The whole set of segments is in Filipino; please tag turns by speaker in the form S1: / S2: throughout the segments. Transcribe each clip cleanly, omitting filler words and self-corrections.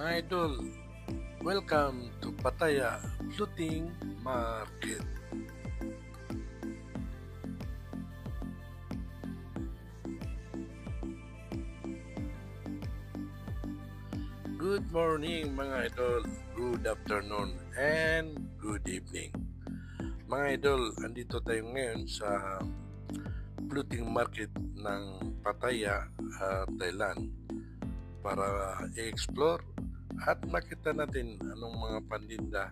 S1: Mga idol, welcome to Pattaya Floating Market. Good morning mga idol, good afternoon, and good evening. Mga idol, andito tayo ngayon sa floating market ng Pattaya, Thailand para i-explore at makita natin anong mga pandinda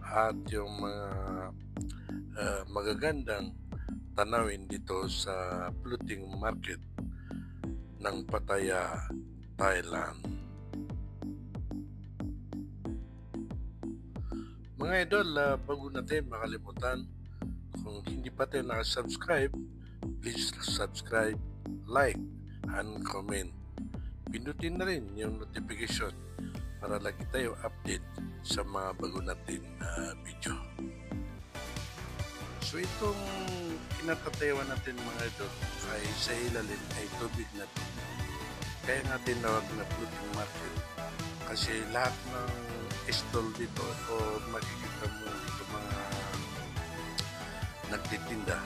S1: at yung mga magagandang tanawin dito sa floating market ng Pattaya, Thailand. Mga idol, bago natin makalimutan, kung hindi pa tayo nakasubscribe, please subscribe, like, and comment. Pindutin na rin yung notification para lagi tayo update sa mga bago natin video. So itong kinatatayawan natin mga idol ay sa ilalim ay tubig na ito. Kaya natin nawag na floating market kasi lahat ng stall dito o makikita mo dito mga nagtitinda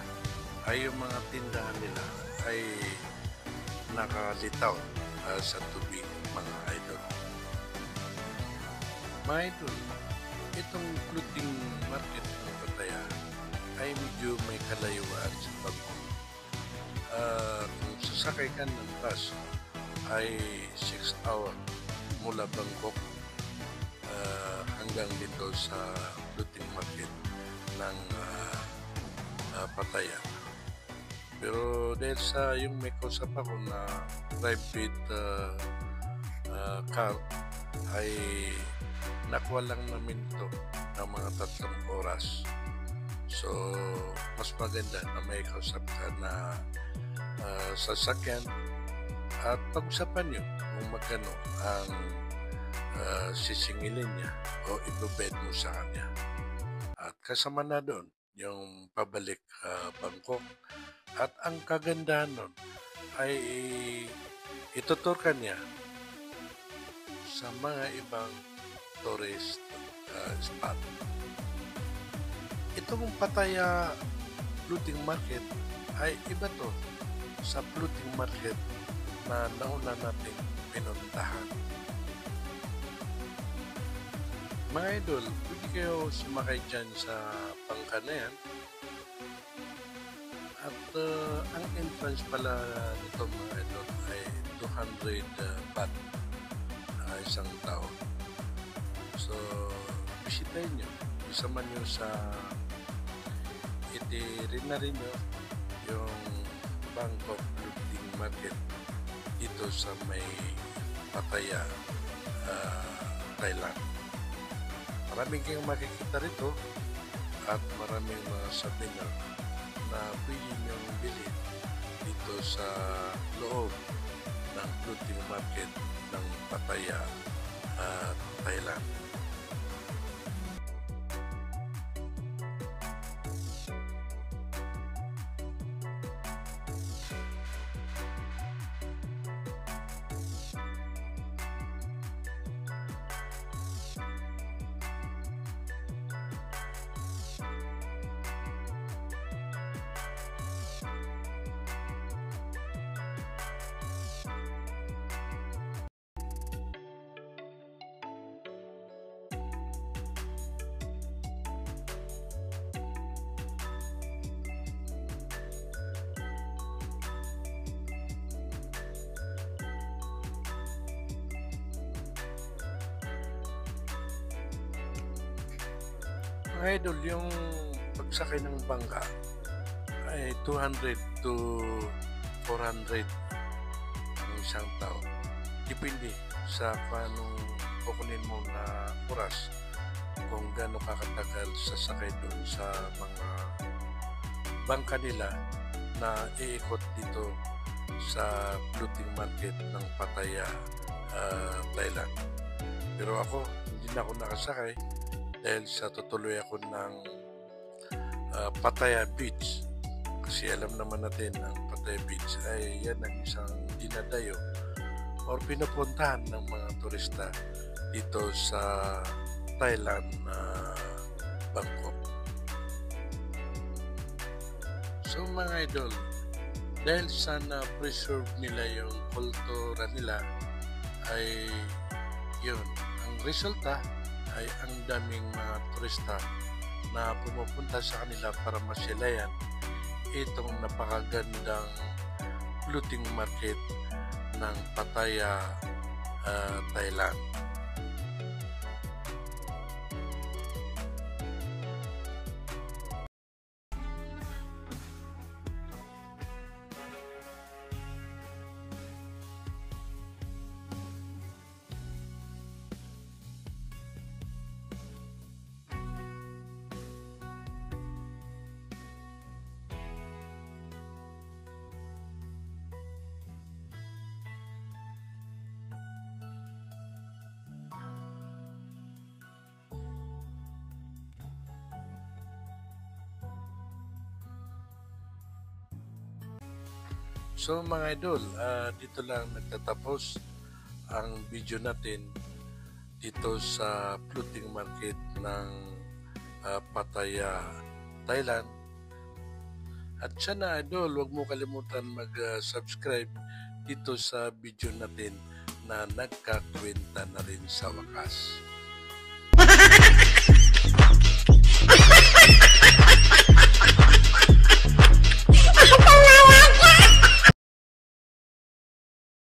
S1: ay yung mga tindahan nila ay nakalitaw sa tubig mga idol. Mga idol, itong floating market ng Pattaya ay medyo may kalayuan sa Bangkok. Kung sasakay ka ng bus ay 6 hours mula Bangkok hanggang dito sa floating market ng Pattaya. Pero dahil sa yung may kausap ako na private car ay nakuha lang namin ito ng mga 3 oras. So mas maganda na may kausap ka na sasakyan at pag-usapan nyo kung magkano ang sisingilin niya o ibabed mo sa kanya. At kasama na doon yung pabalik Bangkok. At ang kagandahan nun ay itutur ka niya sa mga ibang tourist spot. Itong Pattaya floating market ay iba to sa floating market na nauna nating pinuntahan. Mga idol, pwede kayo sumakay dyan sa bangka na yan. At ang entrance pala nito mga idol ay 200 baht isang tao. So, bisitahin nyo. Isama nyo sa itirin na rin nyo yung Bangkok floating market dito sa may Pattaya, Thailand. Maraming kayong makikita rito at maraming mga seminar na pwede niyong bilhin dito sa loob ng floating market ng Pattaya, Thailand. Mga idol, yung pagsakay ng bangka ay 200 to 400 ang isang tao. Depende sa paanong kukunin mo na oras kung gaano kakatagal sasakay doon sa mga bangka nila na iikot dito sa floating market ng Pattaya, Thailand. Pero ako, hindi na ako nakasakay dahil sa tutuloy ako ng Pattaya Beach. Kasi alam naman natin ang Pattaya Beach ay yan ang isang dinadayo or pinupuntahan ng mga turista dito sa Thailand, Bangkok. So mga idol, dahil sa na-preserve nila yung kultura nila, ay yun, ang resulta ay ang daming mga turista na pumupunta sa kanila para masyayan itong napakagandang floating market ng Pattaya, Thailand. So mga idol, dito lang nagtatapos ang video natin dito sa floating market ng Pattaya, Thailand. At sana idol, huwag mo kalimutan mag-subscribe dito sa video natin na nagkakwenta na rin sa wakas.